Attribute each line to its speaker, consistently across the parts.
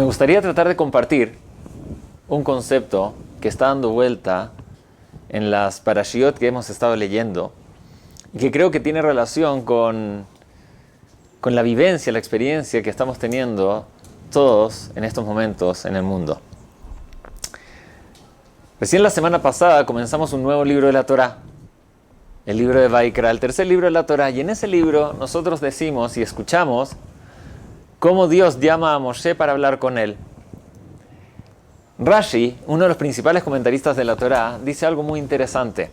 Speaker 1: Me gustaría tratar de compartir un concepto que está dando vuelta en las parashiot que hemos estado leyendo y que creo que tiene relación con la vivencia, la experiencia que estamos teniendo todos en estos momentos en el mundo. Recién la semana pasada comenzamos un nuevo libro de la Torá, el libro de Vaikra, el tercer libro de la Torá, y en ese libro nosotros decimos y escuchamos cómo Dios llama a Moshe para hablar con él. Rashi, uno de los principales comentaristas de la Torá, dice algo muy interesante.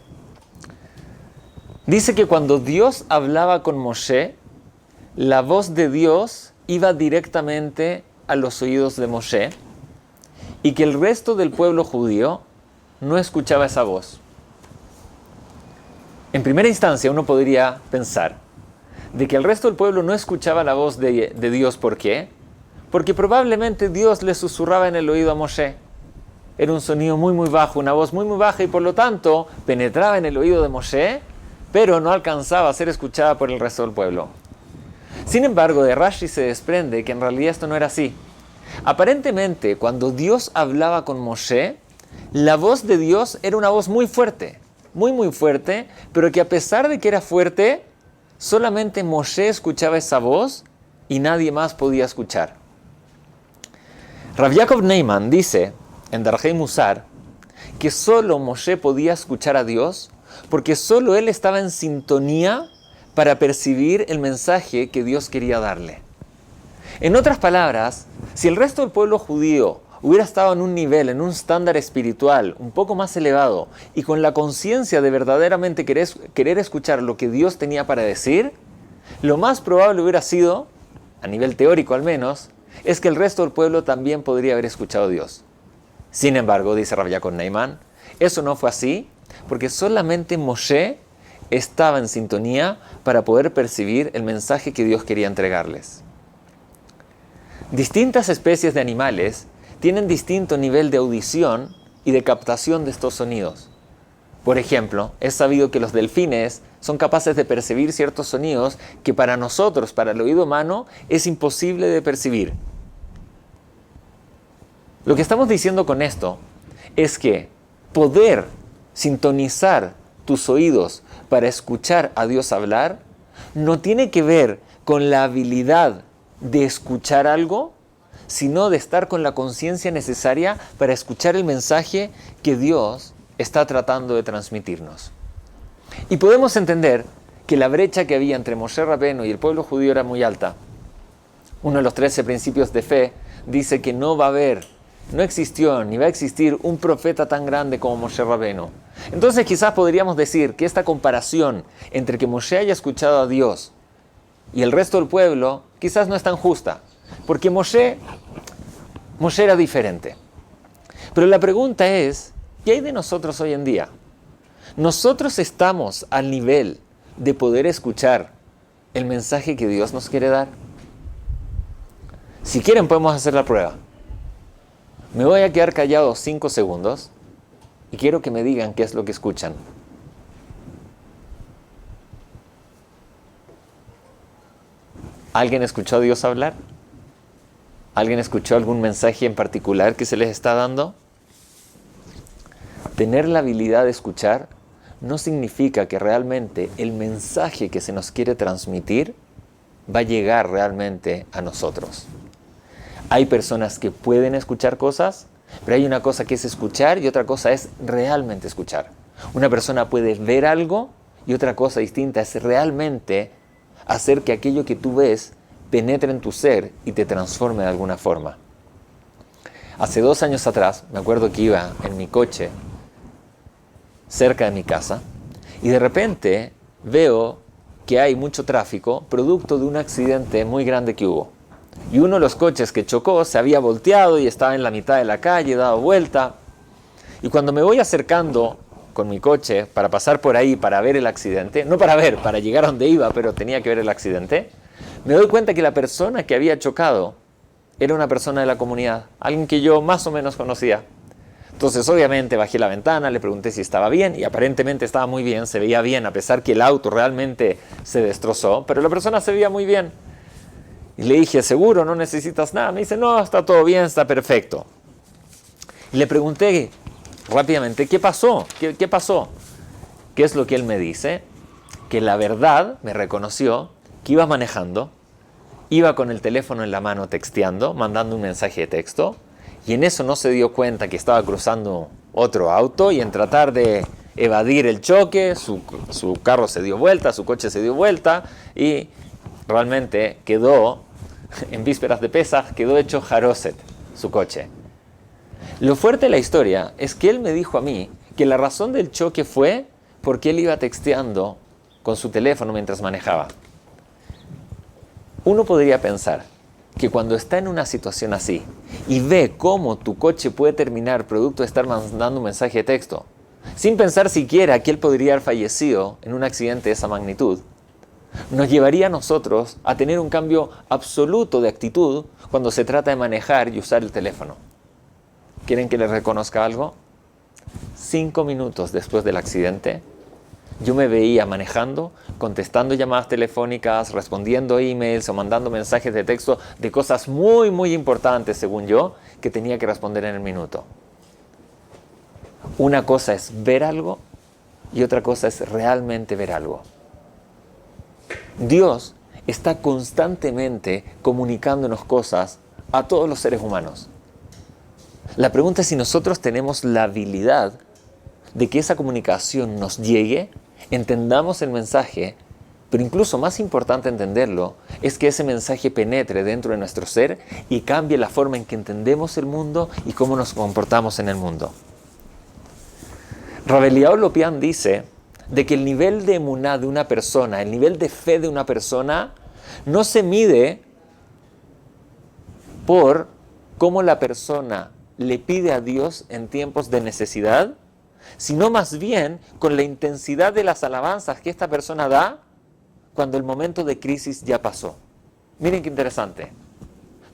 Speaker 1: Dice que cuando Dios hablaba con Moshe, la voz de Dios iba directamente a los oídos de Moshe y que el resto del pueblo judío no escuchaba esa voz. En primera instancia uno podría pensar de que el resto del pueblo no escuchaba la voz de Dios. ¿Por qué? Porque probablemente Dios le susurraba en el oído a Moshe. Era un sonido muy muy bajo, una voz muy muy baja y por lo tanto penetraba en el oído de Moshe, pero no alcanzaba a ser escuchada por el resto del pueblo. Sin embargo, de Rashi se desprende que en realidad esto no era así. Aparentemente, cuando Dios hablaba con Moshe, la voz de Dios era una voz muy fuerte, pero que a pesar de que era fuerte, solamente Moshe escuchaba esa voz y nadie más podía escuchar. Rav Yaakov Neiman dice en Darjei Musar que solo Moshe podía escuchar a Dios porque solo él estaba en sintonía para percibir el mensaje que Dios quería darle. En otras palabras, si el resto del pueblo judío hubiera estado en un nivel, en un estándar espiritual un poco más elevado y con la conciencia de verdaderamente querer escuchar lo que Dios tenía para decir, lo más probable hubiera sido, a nivel teórico al menos, es que el resto del pueblo también podría haber escuchado a Dios. Sin embargo, dice Rav Yaakov Neiman, eso no fue así, porque solamente Moshe estaba en sintonía para poder percibir el mensaje que Dios quería entregarles. Distintas especies de animales tienen distinto nivel de audición y de captación de estos sonidos. Por ejemplo, es sabido que los delfines son capaces de percibir ciertos sonidos que para nosotros, para el oído humano, es imposible de percibir. Lo que estamos diciendo con esto es que poder sintonizar tus oídos para escuchar a Dios hablar no tiene que ver con la habilidad de escuchar algo, sino de estar con la conciencia necesaria para escuchar el mensaje que Dios está tratando de transmitirnos. Y podemos entender que la brecha que había entre Moshe Rabbeinu y el pueblo judío era muy alta. Uno de los 13 principios de fe dice que no existió ni va a existir un profeta tan grande como Moshe Rabbeinu. Entonces quizás podríamos decir que esta comparación entre que Moshe haya escuchado a Dios y el resto del pueblo quizás no es tan justa, porque Moshe era diferente. Pero la pregunta es, ¿qué hay de nosotros hoy en día? ¿Nosotros estamos al nivel de poder escuchar el mensaje que Dios nos quiere dar? Si quieren podemos hacer la prueba. Me voy a quedar callado 5 segundos y quiero que me digan qué es lo que escuchan. ¿Alguien escuchó a Dios hablar? ¿Alguien escuchó algún mensaje en particular que se les está dando? Tener la habilidad de escuchar no significa que realmente el mensaje que se nos quiere transmitir va a llegar realmente a nosotros. Hay personas que pueden escuchar cosas, pero hay una cosa que es escuchar y otra cosa es realmente escuchar. Una persona puede ver algo y otra cosa distinta es realmente hacer que aquello que tú ves penetre en tu ser y te transforme de alguna forma. Hace 2 años atrás, me acuerdo que iba en mi coche cerca de mi casa y de repente veo que hay mucho tráfico producto de un accidente muy grande que hubo. Y uno de los coches que chocó se había volteado y estaba en la mitad de la calle, dado vuelta. Y cuando me voy acercando con mi coche para pasar por ahí para ver el accidente, no para llegar a donde iba, pero tenía que ver el accidente, me doy cuenta que la persona que había chocado era una persona de la comunidad, alguien que yo más o menos conocía. Entonces obviamente bajé la ventana, le pregunté si estaba bien y aparentemente estaba muy bien, se veía bien a pesar que el auto realmente se destrozó, pero la persona se veía muy bien. Y le dije, ¿seguro? ¿No necesitas nada? Me dice, no, está todo bien, está perfecto. Y le pregunté rápidamente, ¿qué pasó? ¿Qué pasó? ¿Qué es lo que él me dice? Que la verdad me reconoció que iba manejando, iba con el teléfono en la mano texteando, mandando un mensaje de texto, y en eso no se dio cuenta que estaba cruzando otro auto, y en tratar de evadir el choque, su carro se dio vuelta, su coche se dio vuelta, y realmente quedó, en vísperas de Pesaj, quedó hecho jaroset su coche. Lo fuerte de la historia es que él me dijo a mí que la razón del choque fue porque él iba texteando con su teléfono mientras manejaba. Uno podría pensar que cuando está en una situación así y ve cómo tu coche puede terminar producto de estar mandando un mensaje de texto, sin pensar siquiera que él podría haber fallecido en un accidente de esa magnitud, nos llevaría a nosotros a tener un cambio absoluto de actitud cuando se trata de manejar y usar el teléfono. ¿Quieren que les reconozca algo? 5 minutos después del accidente, yo me veía manejando, contestando llamadas telefónicas, respondiendo emails o mandando mensajes de texto de cosas muy, muy importantes, según yo, que tenía que responder en el minuto. Una cosa es ver algo y otra cosa es realmente ver algo. Dios está constantemente comunicándonos cosas a todos los seres humanos. La pregunta es si nosotros tenemos la habilidad de que esa comunicación nos llegue, entendamos el mensaje, pero incluso más importante entenderlo, es que ese mensaje penetre dentro de nuestro ser y cambie la forma en que entendemos el mundo y cómo nos comportamos en el mundo. Rav Eliyahu Lopian dice de que el nivel de emuná de una persona, el nivel de fe de una persona, no se mide por cómo la persona le pide a Dios en tiempos de necesidad, sino más bien con la intensidad de las alabanzas que esta persona da cuando el momento de crisis ya pasó. Miren qué interesante.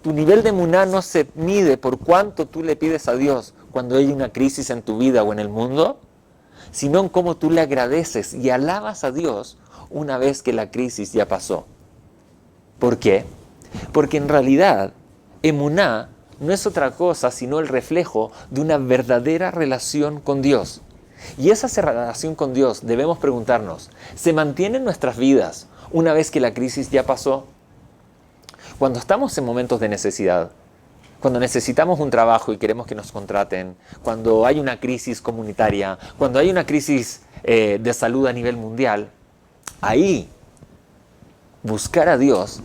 Speaker 1: Tu nivel de emuná no se mide por cuánto tú le pides a Dios cuando hay una crisis en tu vida o en el mundo, sino en cómo tú le agradeces y alabas a Dios una vez que la crisis ya pasó. ¿Por qué? Porque en realidad, emuná no es otra cosa sino el reflejo de una verdadera relación con Dios. Y esa relación con Dios, debemos preguntarnos, ¿se mantiene en nuestras vidas una vez que la crisis ya pasó? Cuando estamos en momentos de necesidad, cuando necesitamos un trabajo y queremos que nos contraten, cuando hay una crisis comunitaria, cuando hay una crisis de salud a nivel mundial, ahí buscar a Dios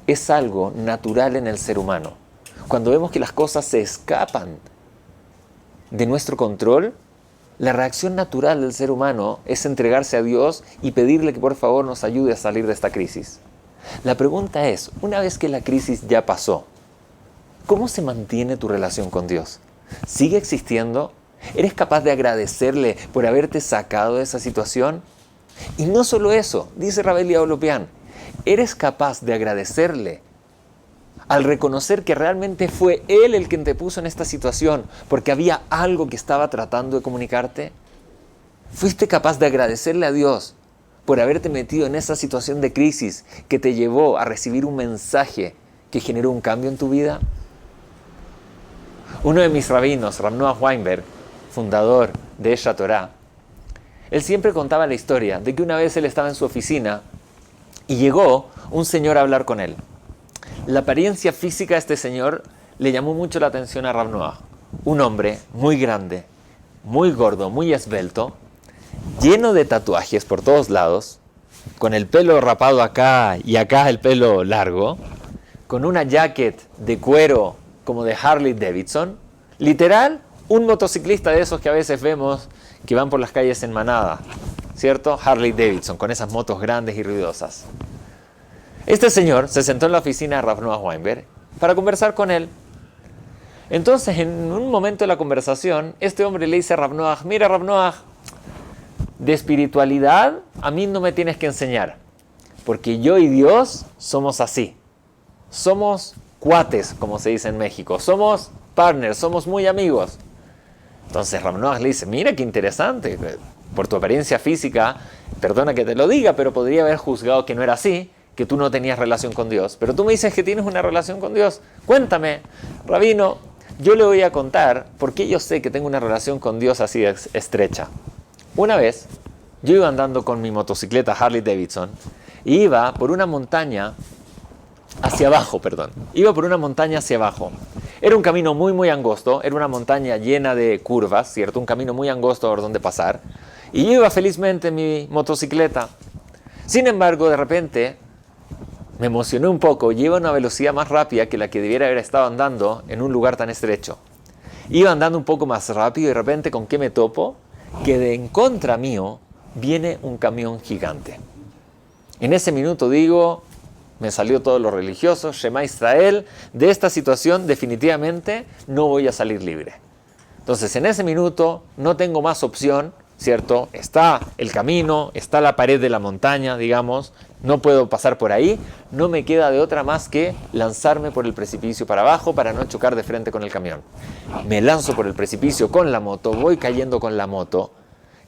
Speaker 1: es algo natural en el ser humano. Cuando vemos que las cosas se escapan de nuestro control, la reacción natural del ser humano es entregarse a Dios y pedirle que por favor nos ayude a salir de esta crisis. La pregunta es, una vez que la crisis ya pasó, ¿cómo se mantiene tu relación con Dios? ¿Sigue existiendo? ¿Eres capaz de agradecerle por haberte sacado de esa situación? Y no solo eso, dice Rav Eliyahu Lopian, ¿eres capaz de agradecerle al reconocer que realmente fue Él el quien te puso en esta situación porque había algo que estaba tratando de comunicarte? ¿Fuiste capaz de agradecerle a Dios por haberte metido en esa situación de crisis que te llevó a recibir un mensaje que generó un cambio en tu vida? Uno de mis rabinos, Rav Noah Weinberg, fundador de Esha Torah, él siempre contaba la historia de que una vez él estaba en su oficina y llegó un señor a hablar con él. La apariencia física de este señor le llamó mucho la atención a Rav Noah. Un hombre muy grande, muy gordo, muy esbelto, lleno de tatuajes por todos lados, con el pelo rapado acá y acá el pelo largo, con una jacket de cuero como de Harley Davidson, literal, un motociclista de esos que a veces vemos que van por las calles en manada, ¿cierto? Harley Davidson, con esas motos grandes y ruidosas. Este señor se sentó en la oficina de Rav Noah Weinberg para conversar con él. Entonces, en un momento de la conversación, este hombre le dice a Rav Noah, mira Rav Noah, de espiritualidad a mí no me tienes que enseñar, porque yo y Dios somos así. Somos cuates, como se dice en México. Somos partners, somos muy amigos. Entonces Rav Noah le dice, mira qué interesante, por tu apariencia física, perdona que te lo diga, pero podría haber juzgado que no era así. que tú no tenías relación con Dios, pero tú me dices que tienes una relación con Dios. Cuéntame, Rabino, yo le voy a contar por qué yo sé que tengo una relación con Dios así estrecha. Una vez, yo iba andando con mi motocicleta Harley Davidson y iba por una montaña hacia abajo, Iba por una montaña hacia abajo. Era un camino muy, muy angosto, era una montaña llena de curvas, ¿cierto? Un camino muy angosto por donde pasar. Y yo iba felizmente en mi motocicleta. Sin embargo, de repente, me emocioné un poco y iba a una velocidad más rápida que la que debiera haber estado andando en un lugar tan estrecho. Iba andando un poco más rápido y de repente, ¿con qué me topo? Que de en contra mío viene un camión gigante. En ese minuto digo, me salió todo lo religioso, Shema Israel, de esta situación definitivamente no voy a salir libre. Entonces en ese minuto no tengo más opción, ¿cierto? Está el camino, está la pared de la montaña, digamos, no puedo pasar por ahí, no me queda de otra más que lanzarme por el precipicio para abajo para no chocar de frente con el camión. Me lanzo por el precipicio con la moto, voy cayendo con la moto,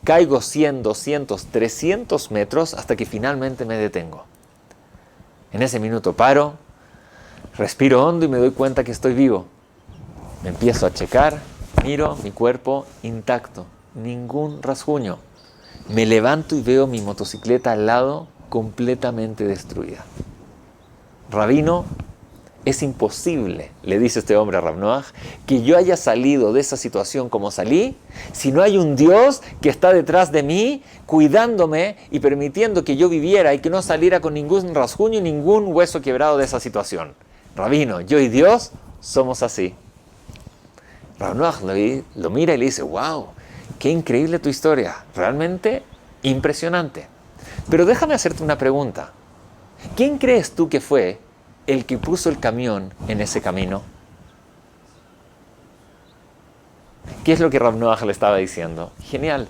Speaker 1: caigo 100, 200, 300 metros hasta que finalmente me detengo. En ese minuto paro, respiro hondo y me doy cuenta que estoy vivo. Me empiezo a checar, miro mi cuerpo intacto, ningún rasguño. Me levanto y veo mi motocicleta al lado completamente destruida. Rabino, es imposible, le dice este hombre a Rav Noach, que yo haya salido de esa situación como salí, si no hay un Dios que está detrás de mí, cuidándome y permitiendo que yo viviera y que no saliera con ningún rasguño y ningún hueso quebrado de esa situación. Rabino, yo y Dios somos así. Rav Noach lo mira y le dice, wow, qué increíble tu historia, realmente impresionante. Pero déjame hacerte una pregunta. ¿Quién crees tú que fue el que puso el camión en ese camino? ¿Qué es lo que Rav Noach le estaba diciendo? Genial.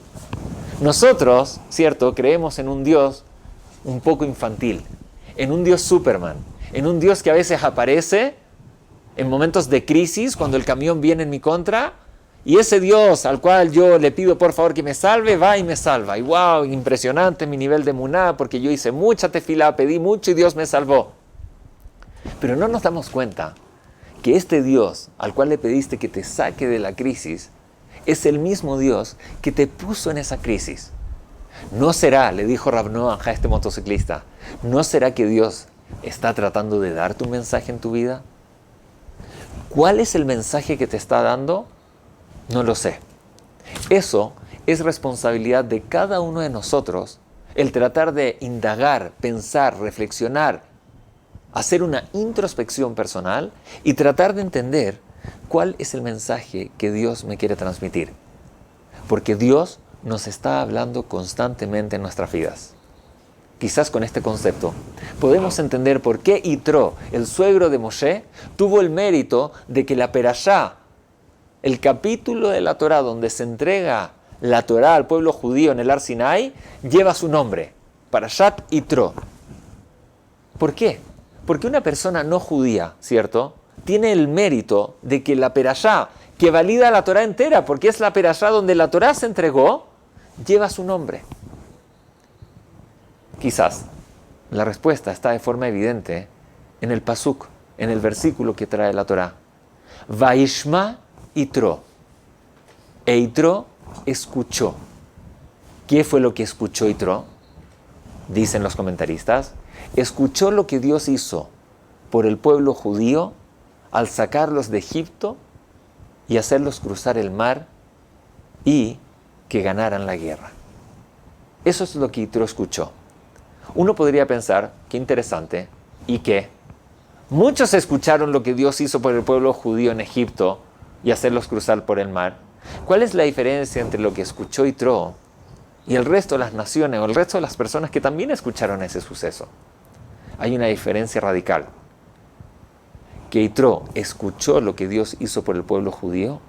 Speaker 1: Nosotros, ¿cierto?, creemos en un Dios un poco infantil, en un Dios Superman, en un Dios que a veces aparece en momentos de crisis, cuando el camión viene en mi contra, y ese Dios al cual yo le pido por favor que me salve, va y me salva. Y wow, impresionante mi nivel de emuná, porque yo hice mucha tefilá, pedí mucho y Dios me salvó. Pero no nos damos cuenta que este Dios al cual le pediste que te saque de la crisis es el mismo Dios que te puso en esa crisis. ¿No será, le dijo Rav Noach a este motociclista, no será que Dios está tratando de darte un mensaje en tu vida? ¿Cuál es el mensaje que te está dando? No lo sé. Eso es responsabilidad de cada uno de nosotros, el tratar de indagar, pensar, reflexionar, hacer una introspección personal y tratar de entender cuál es el mensaje que Dios me quiere transmitir. Porque Dios nos está hablando constantemente en nuestras vidas. Quizás con este concepto podemos entender por qué Yitro, el suegro de Moshe, tuvo el mérito de que la Perashá, el capítulo de la Torá donde se entrega la Torá al pueblo judío en el Har Sinai, lleva su nombre, Parashat Yitro. ¿Por qué? Porque una persona no judía, ¿cierto?, tiene el mérito de que la Perashá, que valida la Torá entera, porque es la Perashá donde la Torá se entregó, lleva su nombre. Quizás la respuesta está de forma evidente en el pasuk, en el versículo que trae la Torá. Vaishma Yitro. E Yitro escuchó. ¿Qué fue lo que escuchó Yitro? Dicen los comentaristas. Escuchó lo que Dios hizo por el pueblo judío al sacarlos de Egipto y hacerlos cruzar el mar y que ganaran la guerra. Eso es lo que Yitro escuchó. Uno podría pensar, qué interesante, y que muchos escucharon lo que Dios hizo por el pueblo judío en Egipto y hacerlos cruzar por el mar. ¿Cuál es la diferencia entre lo que escuchó Yitro y el resto de las naciones o el resto de las personas que también escucharon ese suceso? Hay una diferencia radical. Que Yitro escuchó lo que Dios hizo por el pueblo judío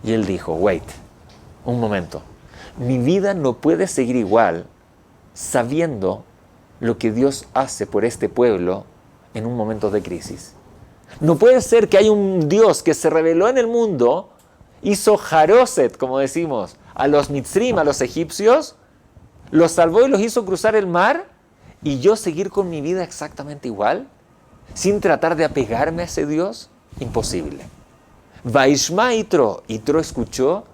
Speaker 1: y él dijo, wait, un momento, mi vida no puede seguir igual sabiendo lo que Dios hace por este pueblo en un momento de crisis. No puede ser que haya un Dios que se reveló en el mundo, hizo jaroset, como decimos, a los mitzrim, a los egipcios, los salvó y los hizo cruzar el mar, y yo seguir con mi vida exactamente igual, sin tratar de apegarme a ese Dios? Imposible. Vaishma Yitro, Yitro escuchó,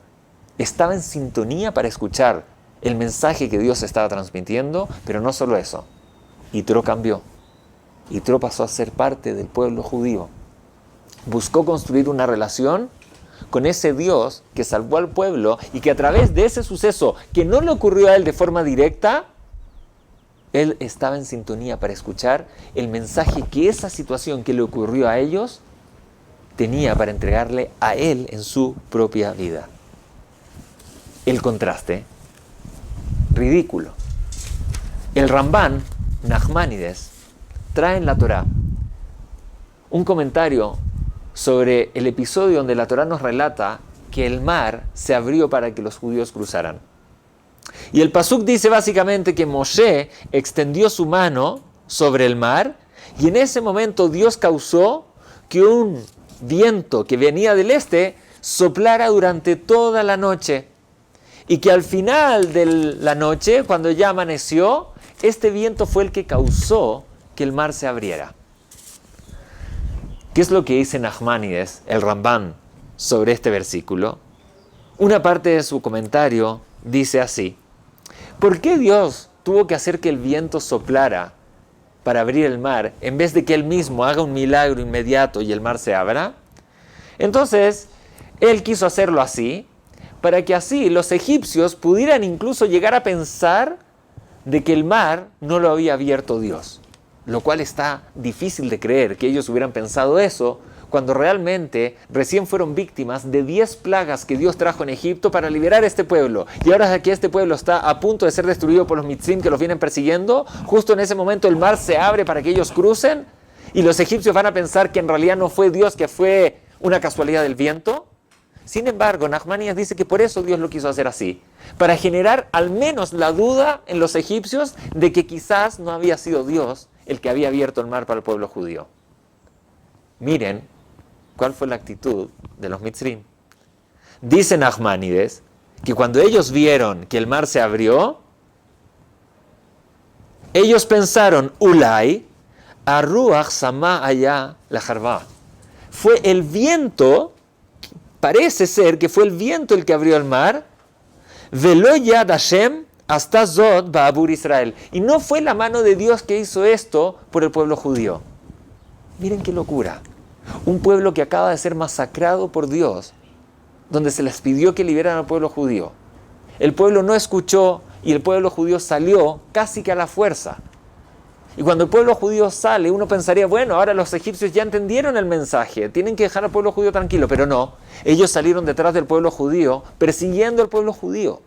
Speaker 1: estaba en sintonía para escuchar el mensaje que Dios estaba transmitiendo, pero no solo eso. Yitro cambió. Yitro pasó a ser parte del pueblo judío. Buscó construir una relación con ese Dios que salvó al pueblo y que a través de ese suceso que no le ocurrió a él de forma directa, él estaba en sintonía para escuchar el mensaje que esa situación que le ocurrió a ellos tenía para entregarle a él en su propia vida. El contraste, ridículo. El Rambán, Nachmanides, trae en la Torá un comentario sobre el episodio donde la Torá nos relata que el mar se abrió para que los judíos cruzaran. Y el pasuk dice básicamente que Moshe extendió su mano sobre el mar y en ese momento Dios causó que un viento que venía del este soplara durante toda la noche y que al final de la noche, cuando ya amaneció, este viento fue el que causó que el mar se abriera. ¿Qué es lo que dice Nachmanides, el Rambán, sobre este versículo? Una parte de su comentario dice así: ¿por qué Dios tuvo que hacer que el viento soplara para abrir el mar en vez de que Él mismo haga un milagro inmediato y el mar se abra? Entonces, Él quiso hacerlo así, para que así los egipcios pudieran incluso llegar a pensar de que el mar no lo había abierto Dios. Lo cual está difícil de creer que ellos hubieran pensado eso cuando realmente recién fueron víctimas de 10 plagas que Dios trajo en Egipto para liberar a este pueblo. Y ahora que este pueblo está a punto de ser destruido por los mitzrim que los vienen persiguiendo, justo en ese momento el mar se abre para que ellos crucen y los egipcios van a pensar que en realidad no fue Dios, que fue una casualidad del viento. Sin embargo, Nachmanides dice que por eso Dios lo quiso hacer así, para generar al menos la duda en los egipcios de que quizás no había sido Dios el que había abierto el mar para el pueblo judío. Miren cuál fue la actitud de los mitzrim. Dice Nachmanides que cuando ellos vieron que el mar se abrió, ellos pensaron, Ulay, Arruach Sama allá la Jarvá. Fue el viento, parece ser que fue el viento el que abrió el mar, Velo Yad Hashem hasta Zod Ba'abur Israel. Y no fue la mano de Dios que hizo esto por el pueblo judío. Miren qué locura. Un pueblo que acaba de ser masacrado por Dios, donde se les pidió que liberaran al pueblo judío. El pueblo no escuchó y el pueblo judío salió casi que a la fuerza. Y cuando el pueblo judío sale, uno pensaría, bueno, ahora los egipcios ya entendieron el mensaje, tienen que dejar al pueblo judío tranquilo. Pero no, ellos salieron detrás del pueblo judío, persiguiendo al pueblo judío.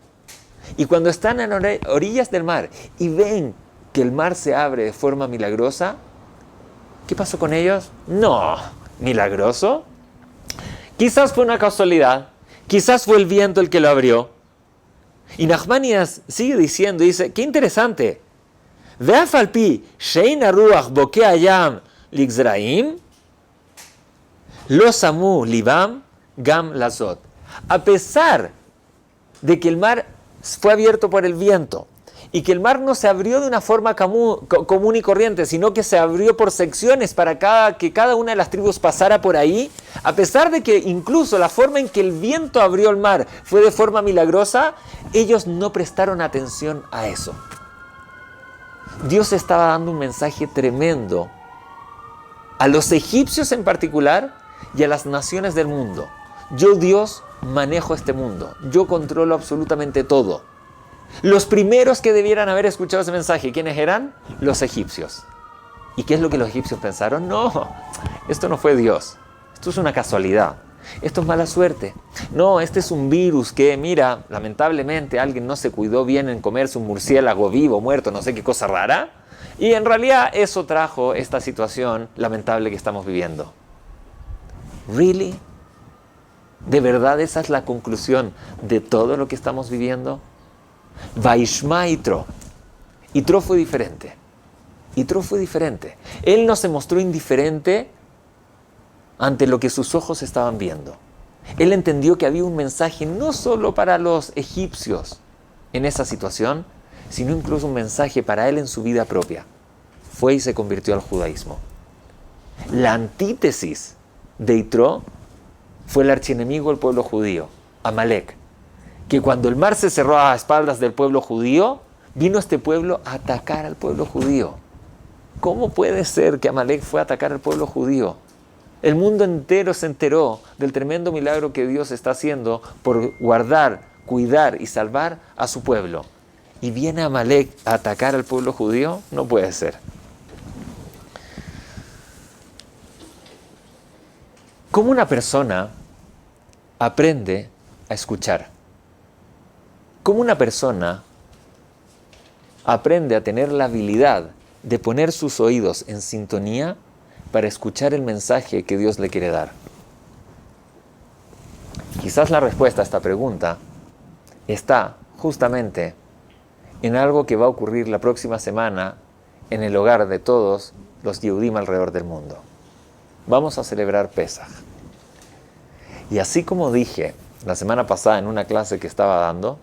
Speaker 1: Y cuando están en orillas del mar y ven que el mar se abre de forma milagrosa, ¿qué pasó con ellos? No, milagroso. Quizás fue una casualidad, quizás fue el viento el que lo abrió. Y Nachmanides sigue diciendo, dice, qué interesante. Ve'af al pi shein haruach bokeh hayam ligzraim lo samu libam gam lazot. A pesar de que el mar fue abierto por el viento y que el mar no se abrió de una forma común y corriente, sino que se abrió por secciones para que cada una de las tribus pasara por ahí, a pesar de que incluso la forma en que el viento abrió el mar fue de forma milagrosa, ellos no prestaron atención a eso. Dios estaba dando un mensaje tremendo a los egipcios en particular y a las naciones del mundo. Yo, Dios, manejo este mundo. Yo controlo absolutamente todo. Los primeros que debieran haber escuchado ese mensaje, ¿quiénes eran? Los egipcios. ¿Y qué es lo que los egipcios pensaron? No, esto no fue Dios. Esto es una casualidad. Esto es mala suerte. No, este es un virus que, mira, lamentablemente alguien no se cuidó bien en comerse un murciélago vivo, muerto, no sé qué cosa rara. Y en realidad eso trajo esta situación lamentable que estamos viviendo. ¿Really? ¿De verdad esa es la conclusión de todo lo que estamos viviendo? Vaishma Yitro. Yitro fue diferente. Yitro fue diferente. Él no se mostró indiferente ante lo que sus ojos estaban viendo. Él entendió que había un mensaje no solo para los egipcios en esa situación, sino incluso un mensaje para él en su vida propia. Fue y se convirtió al judaísmo. La antítesis de Yitro fue el archienemigo del pueblo judío, Amalek, que cuando el mar se cerró a espaldas del pueblo judío, vino este pueblo a atacar al pueblo judío. ¿Cómo puede ser que Amalek fue a atacar al pueblo judío? El mundo entero se enteró del tremendo milagro que Dios está haciendo por guardar, cuidar y salvar a su pueblo. ¿Y viene Amalek a atacar al pueblo judío? No puede ser. ¿Cómo una persona aprende a escuchar? ¿Cómo una persona aprende a tener la habilidad de poner sus oídos en sintonía para escuchar el mensaje que Dios le quiere dar? Quizás la respuesta a esta pregunta está justamente en algo que va a ocurrir la próxima semana en el hogar de todos los Yehudim alrededor del mundo. Vamos a celebrar Pesaj. Y así como dije la semana pasada en una clase que estaba dando,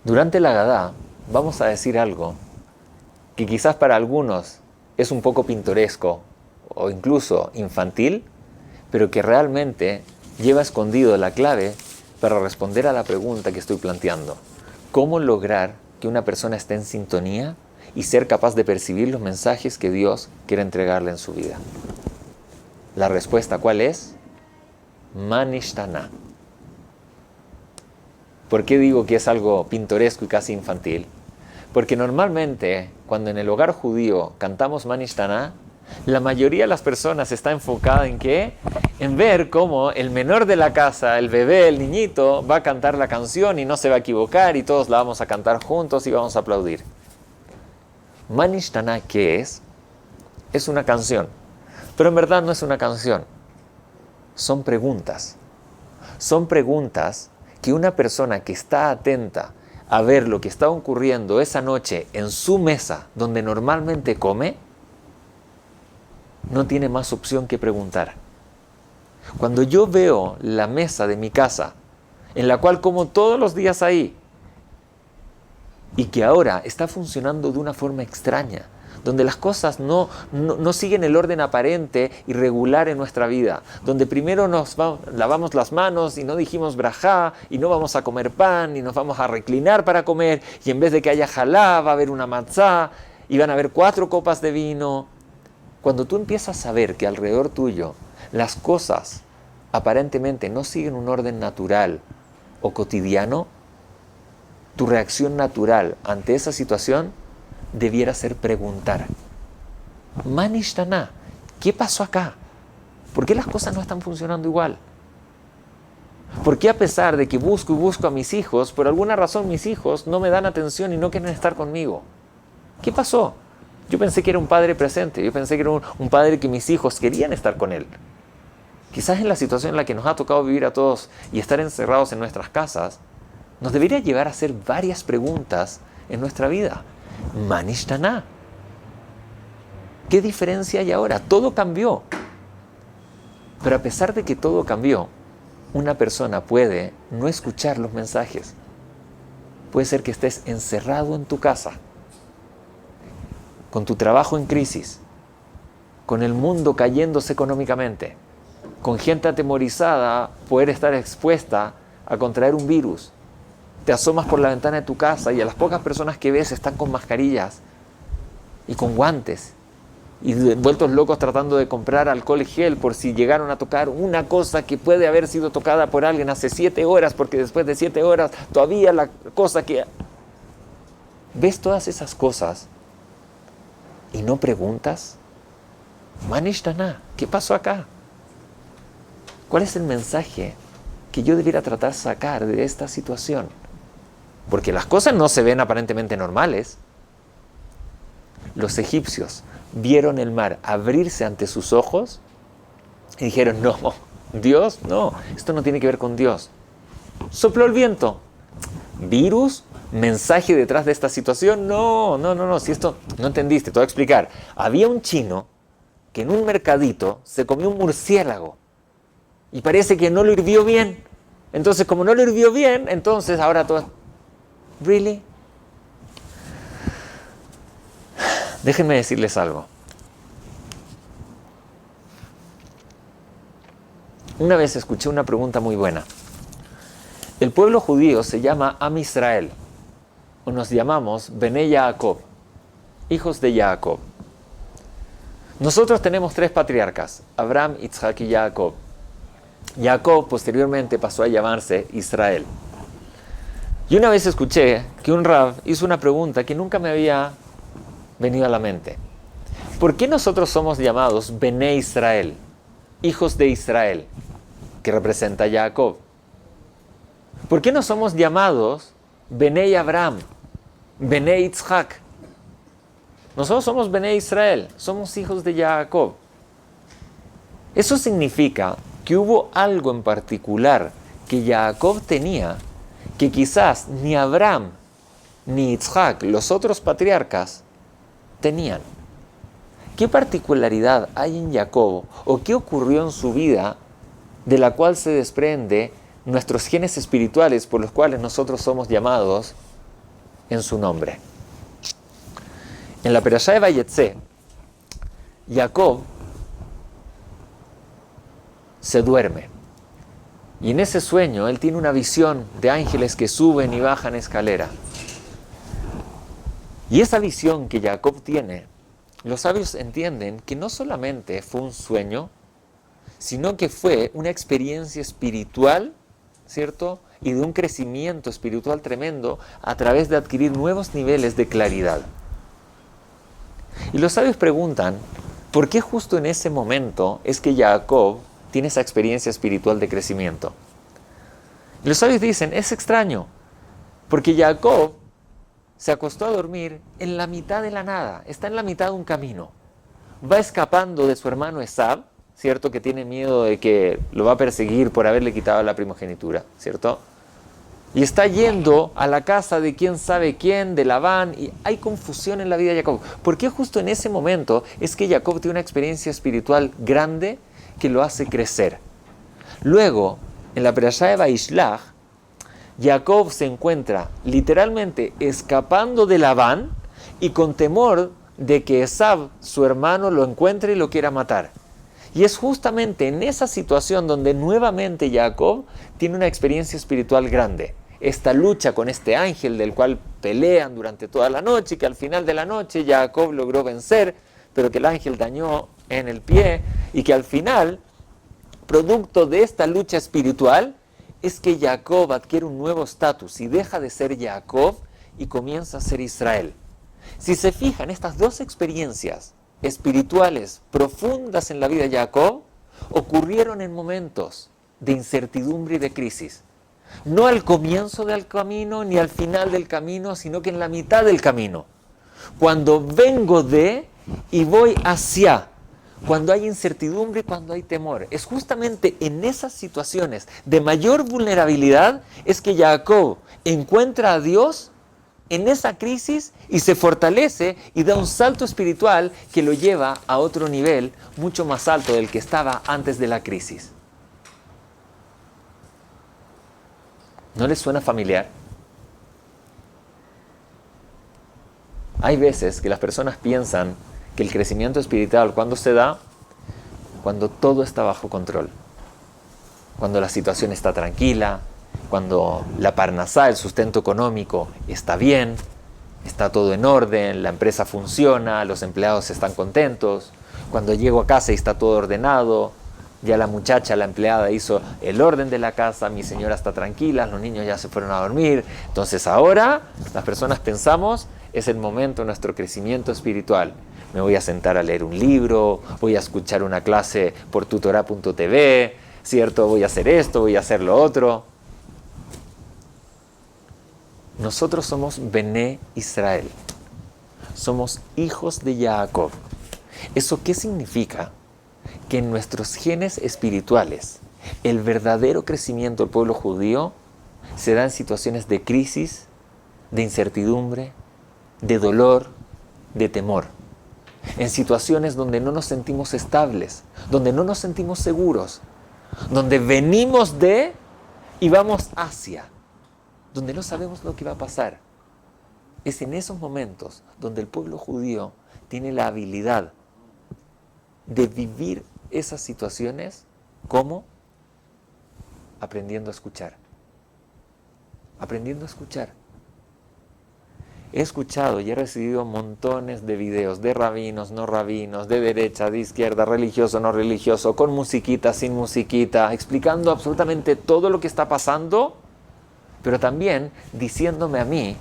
Speaker 1: durante la Agadá vamos a decir algo que quizás para algunos es un poco pintoresco o incluso infantil, pero que realmente lleva escondido la clave para responder a la pregunta que estoy planteando. ¿Cómo lograr que una persona esté en sintonía y ser capaz de percibir los mensajes que Dios quiere entregarle en su vida? La respuesta, ¿cuál es? Manishtana. ¿Por qué digo que es algo pintoresco y casi infantil? Porque normalmente, cuando en el hogar judío cantamos Manishtana, la mayoría de las personas está enfocada en ¿qué? En ver cómo el menor de la casa, el bebé, el niñito, va a cantar la canción y no se va a equivocar y todos la vamos a cantar juntos y vamos a aplaudir. Manishtana, ¿qué es? Es una canción, pero en verdad no es una canción. Son preguntas. Son preguntas que una persona que está atenta a ver lo que está ocurriendo esa noche en su mesa, donde normalmente come, no tiene más opción que preguntar. Cuando yo veo la mesa de mi casa, en la cual como todos los días ahí, y que ahora está funcionando de una forma extraña, donde las cosas no siguen el orden aparente y regular en nuestra vida, donde primero lavamos las manos y no dijimos brajá, y no vamos a comer pan, y nos vamos a reclinar para comer, y en vez de que haya jalá, va a haber una matzá, y van a haber 4 copas de vino. Cuando tú empiezas a ver que alrededor tuyo las cosas aparentemente no siguen un orden natural o cotidiano, tu reacción natural ante esa situación debiera ser preguntar: Manishtana, ¿qué pasó acá? ¿Por qué las cosas no están funcionando igual? ¿Por qué a pesar de que busco y busco a mis hijos, por alguna razón mis hijos no me dan atención y no quieren estar conmigo? ¿Qué pasó? Yo pensé que era un padre presente, yo pensé que era un padre que mis hijos querían estar con él. Quizás en la situación en la que nos ha tocado vivir a todos y estar encerrados en nuestras casas, nos debería llevar a hacer varias preguntas en nuestra vida. Manishtana. ¿Qué diferencia hay ahora? Todo cambió. Pero a pesar de que todo cambió, una persona puede no escuchar los mensajes. Puede ser que estés encerrado en tu casa, con tu trabajo en crisis, con el mundo cayéndose económicamente, con gente atemorizada, poder estar expuesta a contraer un virus. Te asomas por la ventana de tu casa y a las pocas personas que ves están con mascarillas y con guantes y vueltos locos tratando de comprar alcohol y gel por si llegaron a tocar una cosa que puede haber sido tocada por alguien hace 7 horas, porque después de 7 horas todavía la cosa que... ¿Ves todas esas cosas y no preguntas? Manishtana, ¿qué pasó acá? ¿Cuál es el mensaje que yo debiera tratar de sacar de esta situación? Porque las cosas no se ven aparentemente normales. Los egipcios vieron el mar abrirse ante sus ojos y dijeron: no, Dios, no, esto no tiene que ver con Dios. Sopló el viento. ¿Virus? ¿Mensaje detrás de esta situación? No, si esto no entendiste, te voy a explicar. Había un chino que en un mercadito se comió un murciélago y parece que no lo hirvió bien. Entonces, como no lo hirvió bien, entonces ahora todo... ¿Really? Déjenme decirles algo. Una vez escuché una pregunta muy buena. El pueblo judío se llama Am Israel, o nos llamamos Bené Jacob, hijos de Jacob. Nosotros tenemos 3 patriarcas, Abraham, Isaac y Jacob. Jacob posteriormente pasó a llamarse Israel. Y una vez escuché que un rab hizo una pregunta que nunca me había venido a la mente. ¿Por qué nosotros somos llamados Bené Israel, hijos de Israel, que representa a Jacob? ¿Por qué no somos llamados Bené Abraham, Bené Isaac? Nosotros somos Bené Israel, somos hijos de Jacob. Eso significa que hubo algo en particular que Jacob tenía que quizás ni Abraham ni Isaac, los otros patriarcas, tenían. ¿Qué particularidad hay en Jacob o qué ocurrió en su vida de la cual se desprende nuestros genes espirituales por los cuales nosotros somos llamados en su nombre? En la Perashá de Vayetze, Jacob se duerme. Y en ese sueño él tiene una visión de ángeles que suben y bajan escalera. Y esa visión que Jacob tiene, los sabios entienden que no solamente fue un sueño, sino que fue una experiencia espiritual, ¿cierto? Y de un crecimiento espiritual tremendo a través de adquirir nuevos niveles de claridad. Y los sabios preguntan, ¿por qué justo en ese momento es que Jacob tiene esa experiencia espiritual de crecimiento? Y los sabios dicen, es extraño, porque Jacob se acostó a dormir en la mitad de la nada, está en la mitad de un camino. Va escapando de su hermano Esab, ¿cierto? Que tiene miedo de que lo va a perseguir por haberle quitado la primogenitura, ¿cierto? Y está yendo a la casa de quién sabe quién, de Labán, y hay confusión en la vida de Jacob. ¿Por qué justo en ese momento es que Jacob tiene una experiencia espiritual grande que lo hace crecer? Luego, en la Perashá de Vaishlach, Jacob se encuentra literalmente escapando de Labán y con temor de que Esab, su hermano, lo encuentre y lo quiera matar. Y es justamente en esa situación donde nuevamente Jacob tiene una experiencia espiritual grande. Esta lucha con este ángel del cual pelean durante toda la noche y que al final de la noche Jacob logró vencer, pero que el ángel dañó en el pie y que al final, producto de esta lucha espiritual, es que Jacob adquiere un nuevo estatus y deja de ser Jacob y comienza a ser Israel. Si se fijan, estas 2 experiencias espirituales profundas en la vida de Jacob ocurrieron en momentos de incertidumbre y de crisis. No al comienzo del camino ni al final del camino, sino que en la mitad del camino. Cuando vengo de y voy hacia, cuando hay incertidumbre, cuando hay temor. Es justamente en esas situaciones de mayor vulnerabilidad es que Jacob encuentra a Dios en esa crisis y se fortalece y da un salto espiritual que lo lleva a otro nivel mucho más alto del que estaba antes de la crisis. ¿No les suena familiar? Hay veces que las personas piensan que el crecimiento espiritual, ¿cuándo se da? Cuando todo está bajo control. Cuando la situación está tranquila, cuando la parnasá, el sustento económico, está bien, está todo en orden, la empresa funciona, los empleados están contentos, cuando llego a casa y está todo ordenado, ya la muchacha, la empleada hizo el orden de la casa, mi señora está tranquila, los niños ya se fueron a dormir. Entonces ahora las personas pensamos, es el momento de nuestro crecimiento espiritual. Me voy a sentar a leer un libro, voy a escuchar una clase por tutorá.tv, ¿cierto? Voy a hacer esto, voy a hacer lo otro. Nosotros somos Bené Israel, somos hijos de Jacob. ¿Eso qué significa? Que en nuestros genes espirituales, el verdadero crecimiento del pueblo judío se da en situaciones de crisis, de incertidumbre, de dolor, de temor. En situaciones donde no nos sentimos estables, donde no nos sentimos seguros, donde venimos de, y vamos hacia donde no sabemos lo que va a pasar. Es en esos momentos donde el pueblo judío tiene la habilidad de vivir esas situaciones como aprendiendo a escuchar. Aprendiendo a escuchar. He escuchado y he recibido montones de videos de rabinos, no rabinos, de derecha, de izquierda, religioso, no religioso, con musiquita, sin musiquita, explicando absolutamente todo lo que está pasando, pero también diciéndome a mí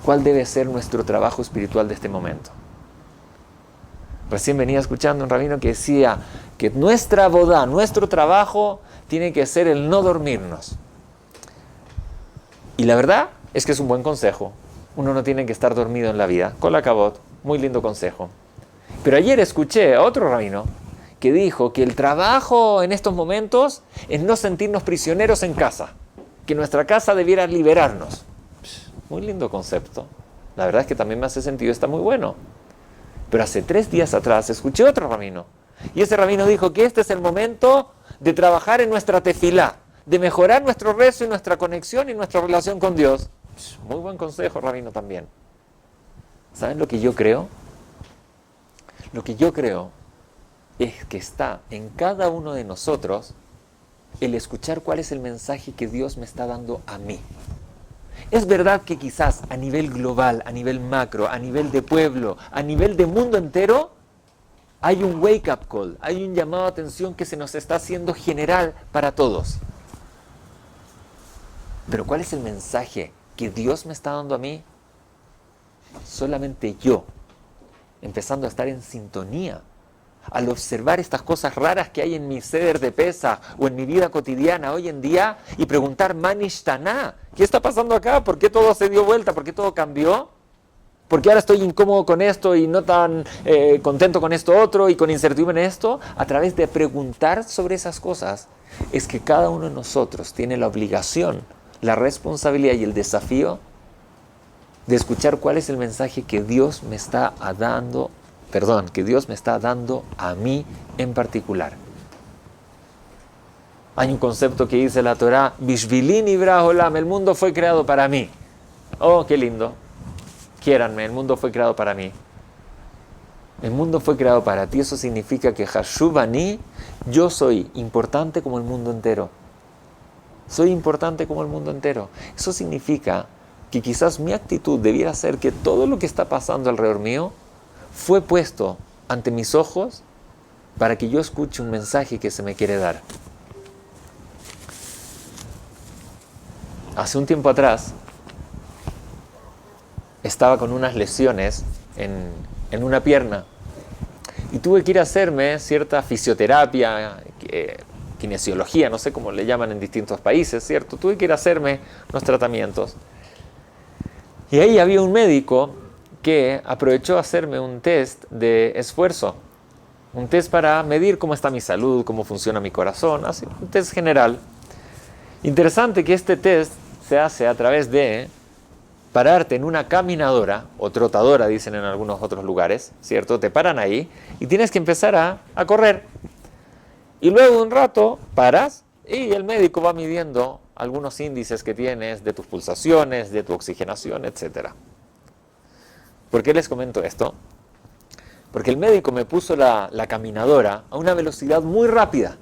Speaker 1: cuál debe ser nuestro trabajo espiritual de este momento. Recién venía escuchando un rabino que decía que nuestra boda, nuestro trabajo, tiene que ser el no dormirnos. Y la verdad es que es un buen consejo. Uno no tiene que estar dormido en la vida. Kol hakavod, muy lindo consejo. Pero ayer escuché a otro rabino que dijo que el trabajo en estos momentos es no sentirnos prisioneros en casa. Que nuestra casa debiera liberarnos. Muy lindo concepto. La verdad es que también me hace sentido, está muy bueno. Pero hace 3 días atrás escuché otro rabino. Y ese rabino dijo que este es el momento de trabajar en nuestra tefilá, de mejorar nuestro rezo y nuestra conexión y nuestra relación con Dios. Muy buen consejo, rabino, también. ¿Saben lo que yo creo? Lo que yo creo es que está en cada uno de nosotros el escuchar cuál es el mensaje que Dios me está dando a mí. Es verdad que quizás a nivel global, a nivel macro, a nivel de pueblo, a nivel de mundo entero, hay un wake-up call, hay un llamado de atención que se nos está haciendo general para todos. Pero ¿cuál es el mensaje que Dios me está dando a mí? Solamente yo, empezando a estar en sintonía, al observar estas cosas raras que hay en mi seder de Pesaj o en mi vida cotidiana hoy en día y preguntar, Manishtaná, ¿qué está pasando acá? ¿Por qué todo se dio vuelta? ¿Por qué todo cambió? ¿Por qué ahora estoy incómodo con esto y no tan contento con esto otro y con incertidumbre en esto? A través de preguntar sobre esas cosas, es que cada uno de nosotros tiene la obligación, la responsabilidad y el desafío de escuchar cuál es el mensaje que Dios me está dando, que Dios me está dando a mí en particular. Hay un concepto que dice la Torá, Bishvili nivra olam, el mundo fue creado para mí. Oh, qué lindo. Quiéranme, el mundo fue creado para mí. El mundo fue creado para ti, eso significa que Hashuvani, yo soy importante como el mundo entero. Soy importante como el mundo entero. Eso significa que quizás mi actitud debiera ser que todo lo que está pasando alrededor mío fue puesto ante mis ojos para que yo escuche un mensaje que se me quiere dar. Hace un tiempo atrás estaba con unas lesiones en una pierna y tuve que ir a hacerme cierta fisioterapia, kinesiología, no sé cómo le llaman en distintos países, ¿cierto? Tuve que ir a hacerme unos tratamientos. Y ahí había un médico que aprovechó a hacerme un test de esfuerzo, un test para medir cómo está mi salud, cómo funciona mi corazón, así, un test general. Interesante que este test se hace a través de pararte en una caminadora o trotadora, dicen en algunos otros lugares, ¿cierto? Te paran ahí y tienes que empezar a correr. Y luego de un rato paras y el médico va midiendo algunos índices que tienes de tus pulsaciones, de tu oxigenación, etc. ¿Por qué les comento esto? Porque el médico me puso la caminadora a una velocidad muy rápida.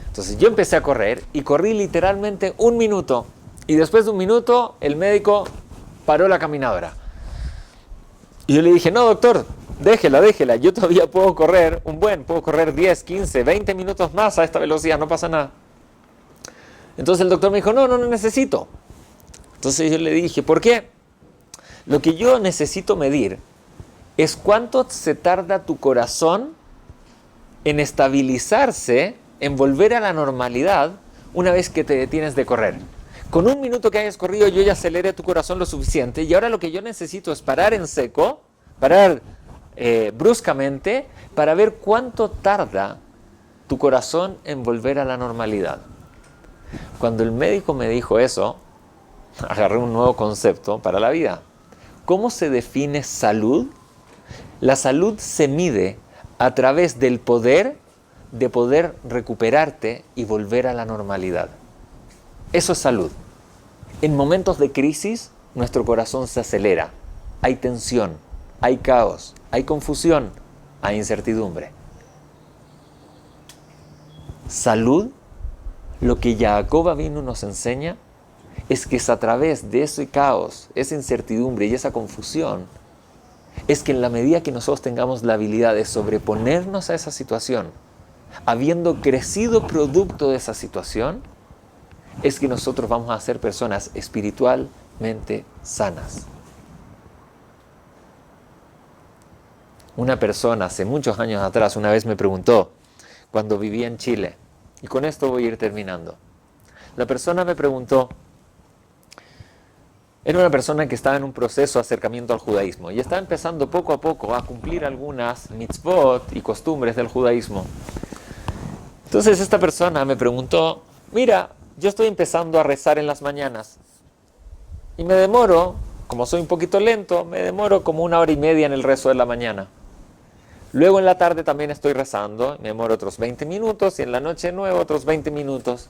Speaker 1: Entonces yo empecé a correr y corrí literalmente 1 minuto. Y después de 1 minuto el médico paró la caminadora. Y yo le dije, no doctor, déjela, yo todavía puedo correr puedo correr 10, 15, 20 minutos más a esta velocidad, no pasa nada. Entonces el doctor me dijo, no necesito. Entonces yo le dije, ¿por qué? Lo que yo necesito medir es cuánto se tarda tu corazón en estabilizarse, en volver a la normalidad una vez que te detienes de correr. Con 1 minuto que hayas corrido yo ya aceleré tu corazón lo suficiente y ahora lo que yo necesito es parar en seco, parar bruscamente para ver cuánto tarda tu corazón en volver a la normalidad. Cuando el médico me dijo eso, agarré un nuevo concepto para la vida. ¿Cómo se define salud? La salud se mide a través del poder de poder recuperarte y volver a la normalidad. Eso es salud. En momentos de crisis, nuestro corazón se acelera. Hay tensión, hay caos, hay confusión, hay incertidumbre. Salud, lo que Jacob Avinu nos enseña, es que es a través de ese caos, esa incertidumbre y esa confusión, es que en la medida que nosotros tengamos la habilidad de sobreponernos a esa situación, habiendo crecido producto de esa situación, es que nosotros vamos a ser personas espiritualmente sanas. Una persona hace muchos años atrás una vez me preguntó, cuando vivía en Chile, y con esto voy a ir terminando. La persona me preguntó, era una persona que estaba en un proceso de acercamiento al judaísmo y estaba empezando poco a poco a cumplir algunas mitzvot y costumbres del judaísmo. Entonces esta persona me preguntó, mira, yo estoy empezando a rezar en las mañanas y me demoro, como soy un poquito lento, me demoro como 1 hora y media en el rezo de la mañana. Luego en la tarde también estoy rezando, me demoro otros 20 minutos y en la noche de nuevo otros 20 minutos.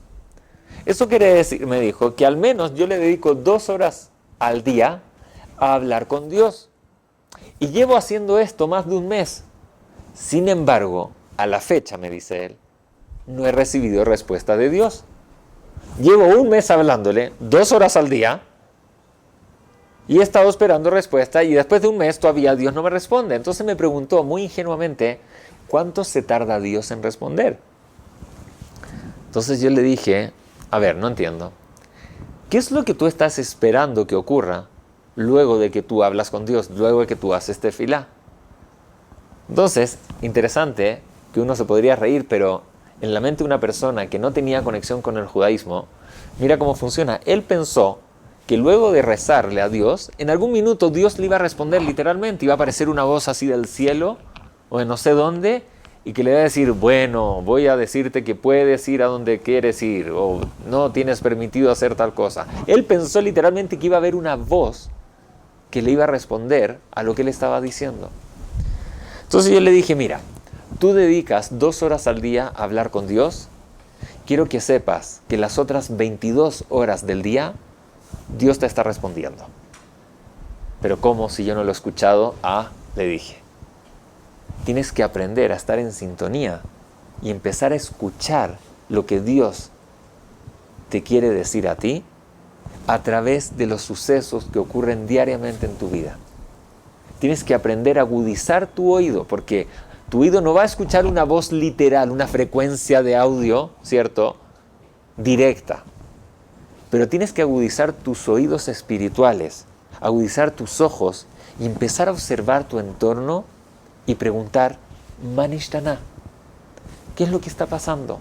Speaker 1: Eso quiere decir, me dijo, que al menos yo le dedico 2 horas al día a hablar con Dios. Y llevo haciendo esto más de un mes. Sin embargo, a la fecha, me dice él, no he recibido respuesta de Dios. Llevo un mes hablándole 2 horas al día y he estado esperando respuesta y después de un mes todavía Dios no me responde. Entonces me preguntó muy ingenuamente, ¿cuánto se tarda Dios en responder? Entonces yo le dije, a ver, no entiendo. ¿Qué es lo que tú estás esperando que ocurra luego de que tú hablas con Dios, luego de que tú haces tefilá? Entonces, interesante que uno se podría reír, pero en la mente de una persona que no tenía conexión con el judaísmo, mira cómo funciona. Él pensó que luego de rezarle a Dios, en algún minuto Dios le iba a responder literalmente, iba a aparecer una voz así del cielo o de no sé dónde, y que le iba a decir, bueno, voy a decirte que puedes ir a donde quieres ir, o no tienes permitido hacer tal cosa. Él pensó literalmente que iba a haber una voz que le iba a responder a lo que él estaba diciendo. Entonces yo le dije, mira, tú dedicas 2 horas al día a hablar con Dios, quiero que sepas que las otras 22 horas del día, Dios te está respondiendo. Pero ¿cómo si yo no lo he escuchado? Le dije. Tienes que aprender a estar en sintonía y empezar a escuchar lo que Dios te quiere decir a ti a través de los sucesos que ocurren diariamente en tu vida. Tienes que aprender a agudizar tu oído, porque tu oído no va a escuchar una voz literal, una frecuencia de audio, ¿cierto? Directa. Pero tienes que agudizar tus oídos espirituales, agudizar tus ojos y empezar a observar tu entorno y preguntar, Manishtana, ¿qué es lo que está pasando?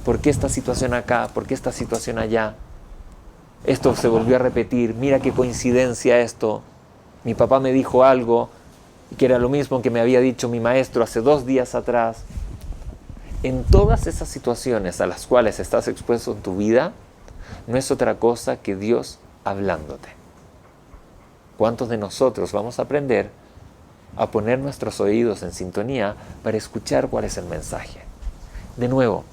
Speaker 1: ¿Por qué esta situación acá? ¿Por qué esta situación allá? Esto se volvió a repetir, mira qué coincidencia esto. Mi papá me dijo algo que era lo mismo que me había dicho mi maestro hace 2 días atrás. En todas esas situaciones a las cuales estás expuesto en tu vida, no es otra cosa que Dios hablándote. ¿Cuántos de nosotros vamos a aprender a poner nuestros oídos en sintonía para escuchar cuál es el mensaje? De nuevo,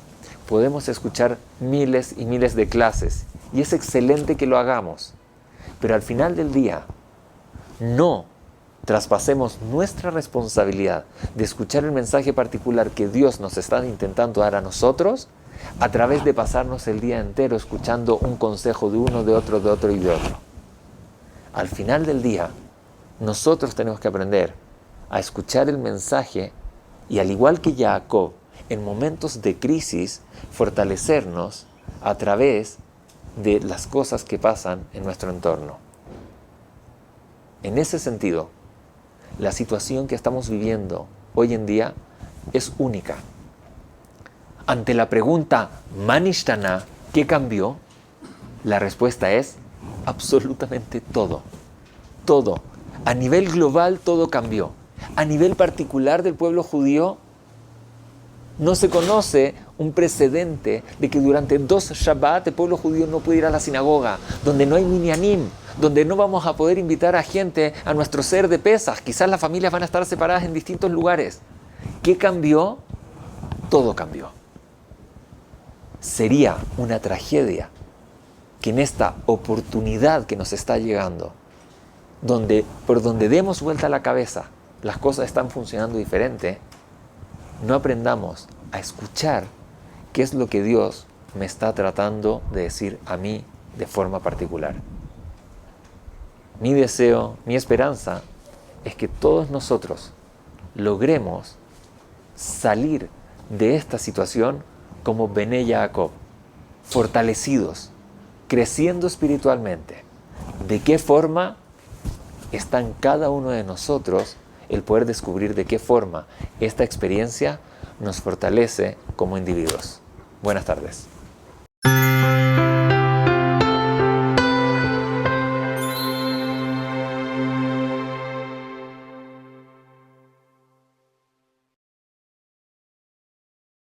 Speaker 1: podemos escuchar miles y miles de clases y es excelente que lo hagamos, pero al final del día no traspasemos nuestra responsabilidad de escuchar el mensaje particular que Dios nos está intentando dar a nosotros a través de pasarnos el día entero escuchando un consejo de uno, de otro y de otro. Al final del día, nosotros tenemos que aprender a escuchar el mensaje y, al igual que Jacob, en momentos de crisis, fortalecernos a través de las cosas que pasan en nuestro entorno. En ese sentido, la situación que estamos viviendo hoy en día es única. Ante la pregunta, Manishtana, ¿qué cambió? La respuesta es absolutamente todo. Todo. A nivel global todo cambió. A nivel particular del pueblo judío, no se conoce un precedente de que durante 2 Shabbat el pueblo judío no puede ir a la sinagoga, donde no hay minyanim, donde no vamos a poder invitar a gente a nuestro ser de Pesaj. Quizás las familias van a estar separadas en distintos lugares. ¿Qué cambió? Todo cambió. Sería una tragedia que en esta oportunidad que nos está llegando, por donde demos vuelta a la cabeza, las cosas están funcionando diferente, no aprendamos a escuchar qué es lo que Dios me está tratando de decir a mí de forma particular. Mi deseo, mi esperanza es que todos nosotros logremos salir de esta situación como Bené Jacob, fortalecidos, creciendo espiritualmente. ¿De qué forma? Está en cada uno de nosotros el poder descubrir de qué forma esta experiencia nos fortalece como individuos. Buenas tardes.